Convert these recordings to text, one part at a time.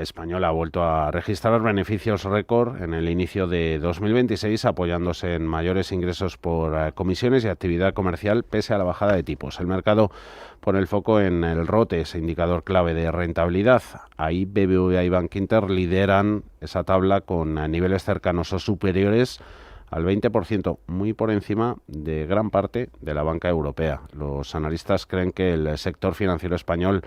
española ha vuelto a registrar beneficios récord en el inicio de 2026, apoyándose en mayores ingresos por comisiones y actividad comercial pese a la bajada de tipos. El mercado pone el foco en el ROTE, ese indicador clave de rentabilidad. Ahí BBVA y Bankinter lideran esa tabla con niveles cercanos o superiores al 20%, muy por encima de gran parte de la banca europea. Los analistas creen que el sector financiero español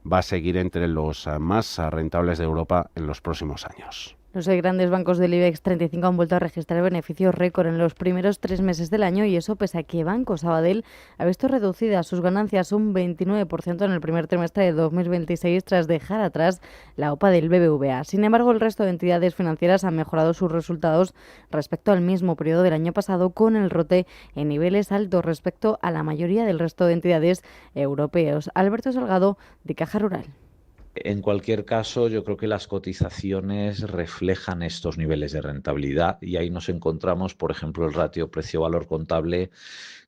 va a seguir entre los más rentables de Europa en los próximos años. Los grandes bancos del IBEX 35 han vuelto a registrar beneficios récord en los primeros 3 meses del año, y eso pese a que Banco Sabadell ha visto reducidas sus ganancias un 29% en el primer trimestre de 2026 tras dejar atrás la OPA del BBVA. Sin embargo, el resto de entidades financieras han mejorado sus resultados respecto al mismo periodo del año pasado, con el ROTE en niveles altos respecto a la mayoría del resto de entidades europeos. Alberto Salgado, de Caja Rural. En cualquier caso, yo creo que las cotizaciones reflejan estos niveles de rentabilidad y ahí nos encontramos, por ejemplo, el ratio precio-valor contable,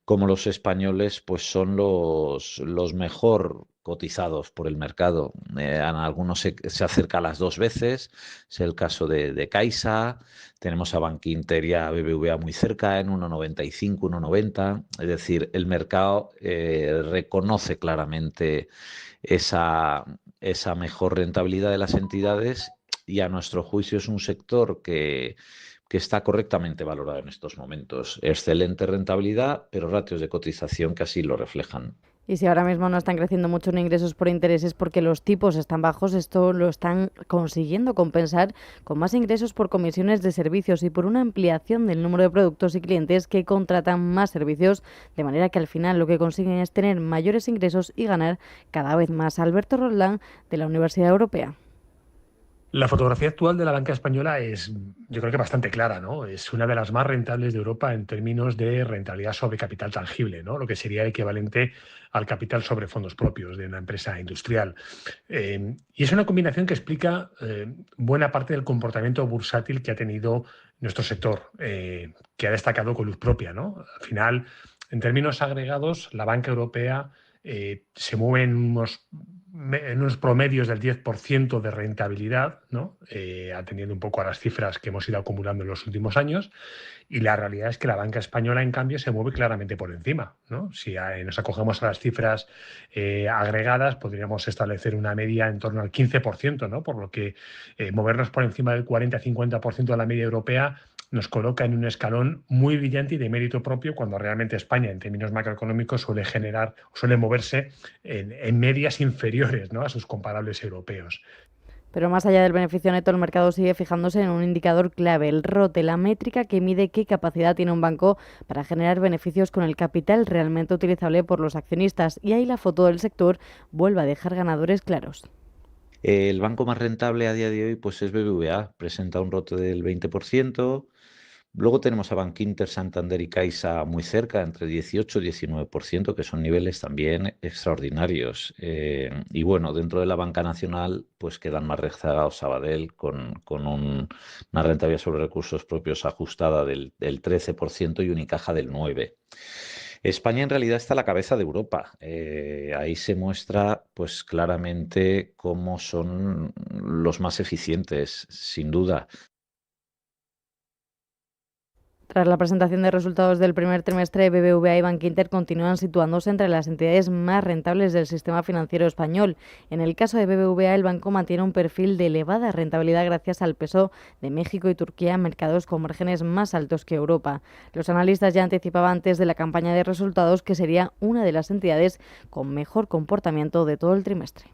como los españoles pues son los mejor cotizados por el mercado. En algunos se acerca a las 2 veces, es el caso de Caixa, tenemos a Bankinter y a BBVA muy cerca, en 1,95, 1,90, es decir, el mercado reconoce claramente esa mejor rentabilidad de las entidades y a nuestro juicio es un sector que está correctamente valorado en estos momentos. Excelente rentabilidad, pero ratios de cotización que así lo reflejan. Y si ahora mismo no están creciendo mucho en ingresos por intereses porque los tipos están bajos, esto lo están consiguiendo compensar con más ingresos por comisiones de servicios y por una ampliación del número de productos y clientes que contratan más servicios, de manera que al final lo que consiguen es tener mayores ingresos y ganar cada vez más. Alberto Roldán, de la Universidad Europea. La fotografía actual de la banca española es, yo creo que bastante clara, ¿no? Es una de las más rentables de Europa en términos de rentabilidad sobre capital tangible, ¿no? Lo que sería equivalente al capital sobre fondos propios de una empresa industrial. Y es una combinación que explica buena parte del comportamiento bursátil que ha tenido nuestro sector, que ha destacado con luz propia, ¿no? Al final, en términos agregados, la banca europea se mueve en unos promedios del 10% de rentabilidad, ¿no? Atendiendo un poco a las cifras que hemos ido acumulando en los últimos años, y la realidad es que la banca española, en cambio, se mueve claramente por encima, ¿no? Si nos acogemos a las cifras agregadas, podríamos establecer una media en torno al 15%, ¿no? Por lo que movernos por encima del 40-50% de la media europea nos coloca en un escalón muy brillante y de mérito propio, cuando realmente España, en términos macroeconómicos, suele moverse en medias inferiores, ¿no?, a sus comparables europeos. Pero más allá del beneficio neto, el mercado sigue fijándose en un indicador clave, el ROTE, la métrica que mide qué capacidad tiene un banco para generar beneficios con el capital realmente utilizable por los accionistas. Y ahí la foto del sector vuelve a dejar ganadores claros. El banco más rentable a día de hoy pues es BBVA, presenta un ROTE del 20%. Luego tenemos a Bankinter, Santander y Caixa muy cerca, entre 18 y 19%, que son niveles también extraordinarios. Y bueno, dentro de la banca nacional, pues quedan más rezagados Sabadell con una rentabilidad sobre recursos propios ajustada del 13% y Unicaja del 9%. España en realidad está a la cabeza de Europa. Ahí se muestra pues claramente cómo son los más eficientes, sin duda. Tras la presentación de resultados del primer trimestre, BBVA y Bankinter continúan situándose entre las entidades más rentables del sistema financiero español. En el caso de BBVA, el banco mantiene un perfil de elevada rentabilidad gracias al peso de México y Turquía, mercados con márgenes más altos que Europa. Los analistas ya anticipaban antes de la campaña de resultados que sería una de las entidades con mejor comportamiento de todo el trimestre.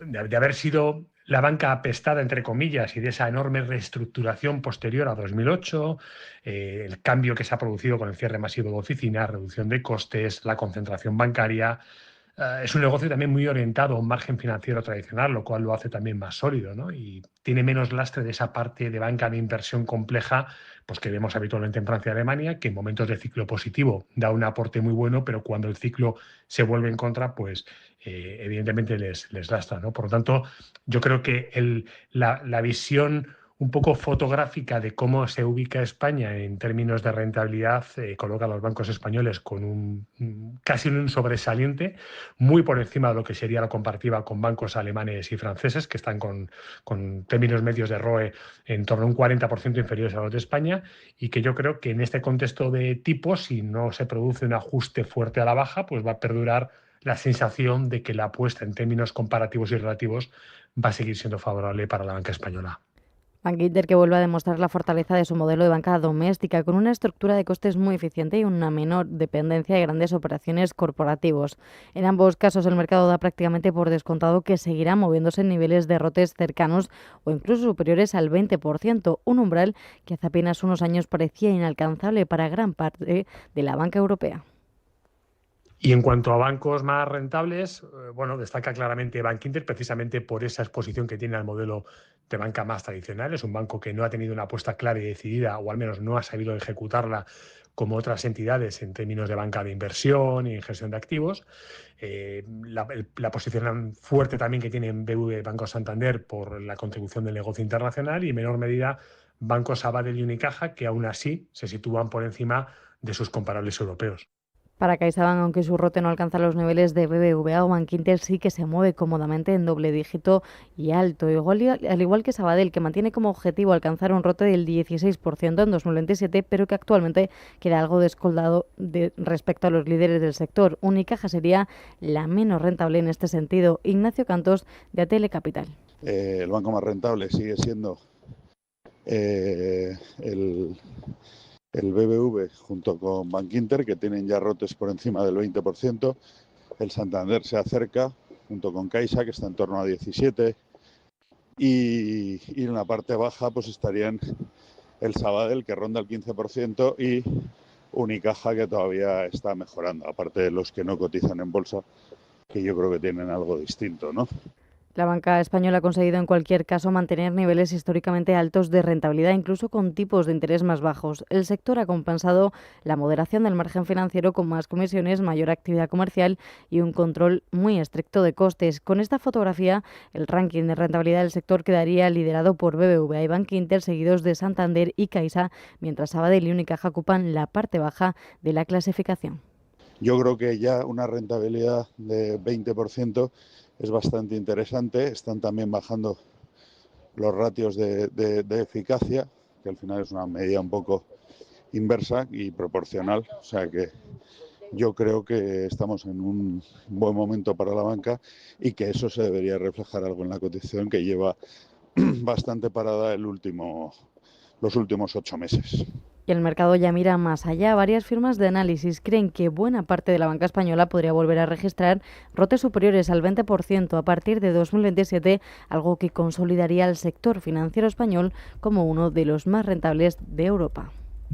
De haber sido la banca apestada, entre comillas, y de esa enorme reestructuración posterior a 2008, el cambio que se ha producido con el cierre masivo de oficinas, reducción de costes, la concentración bancaria, es un negocio también muy orientado a un margen financiero tradicional, lo cual lo hace también más sólido, ¿no? Y tiene menos lastre de esa parte de banca de inversión compleja, pues que vemos habitualmente en Francia y Alemania, que en momentos de ciclo positivo da un aporte muy bueno, pero cuando el ciclo se vuelve en contra, pues evidentemente les lastra, ¿no? Por lo tanto, yo creo que la visión un poco fotográfica de cómo se ubica España en términos de rentabilidad, coloca a los bancos españoles con casi un sobresaliente, muy por encima de lo que sería la comparativa con bancos alemanes y franceses, que están con términos medios de ROE en torno a un 40% inferiores a los de España, y que yo creo que en este contexto de tipos, si no se produce un ajuste fuerte a la baja, pues va a perdurar la sensación de que la apuesta en términos comparativos y relativos va a seguir siendo favorable para la banca española. Bankinter, que vuelve a demostrar la fortaleza de su modelo de banca doméstica, con una estructura de costes muy eficiente y una menor dependencia de grandes operaciones corporativos. En ambos casos, el mercado da prácticamente por descontado que seguirá moviéndose en niveles de ROTEs cercanos o incluso superiores al 20%, un umbral que hace apenas unos años parecía inalcanzable para gran parte de la banca europea. Y en cuanto a bancos más rentables, bueno, destaca claramente Bankinter precisamente por esa exposición que tiene al modelo de banca más tradicional. Es un banco que no ha tenido una apuesta clara y decidida, o al menos no ha sabido ejecutarla como otras entidades en términos de banca de inversión y en gestión de activos. La posición fuerte también que tiene en BBV Banco Santander por la contribución del negocio internacional y en menor medida Banco Sabadell y Unicaja, que aún así se sitúan por encima de sus comparables europeos. Para CaixaBank, aunque su ROTE no alcanza los niveles de BBVA o Bankinter, sí que se mueve cómodamente en doble dígito y alto. Al igual que Sabadell, que mantiene como objetivo alcanzar un ROTE del 16% en 2027, pero que actualmente queda algo descolgado respecto a los líderes del sector. Unicaja sería la menos rentable en este sentido. Ignacio Cantos, de ATL Capital. El banco más rentable sigue siendo el BBV junto con Bankinter, que tienen ya ROTEs por encima del 20%. El Santander se acerca, junto con Caixa, que está en torno a 17%. Y en la parte baja pues estarían el Sabadell, que ronda el 15%, y Unicaja, que todavía está mejorando, aparte de los que no cotizan en bolsa, que yo creo que tienen algo distinto, ¿no? La banca española ha conseguido en cualquier caso mantener niveles históricamente altos de rentabilidad, incluso con tipos de interés más bajos. El sector ha compensado la moderación del margen financiero con más comisiones, mayor actividad comercial y un control muy estricto de costes. Con esta fotografía, el ranking de rentabilidad del sector quedaría liderado por BBVA y Bankinter, seguidos de Santander y Caixa, mientras Sabadell y Unicaja ocupan la parte baja de la clasificación. Yo creo que ya una rentabilidad de 20% es bastante interesante. Están también bajando los ratios de eficacia, que al final es una medida un poco inversa y proporcional. O sea que yo creo que estamos en un buen momento para la banca y que eso se debería reflejar algo en la cotización, que lleva bastante parada los últimos 8 meses. Y el mercado ya mira más allá. Varias firmas de análisis creen que buena parte de la banca española podría volver a registrar ROTEs superiores al 20% a partir de 2027, algo que consolidaría al sector financiero español como uno de los más rentables de Europa.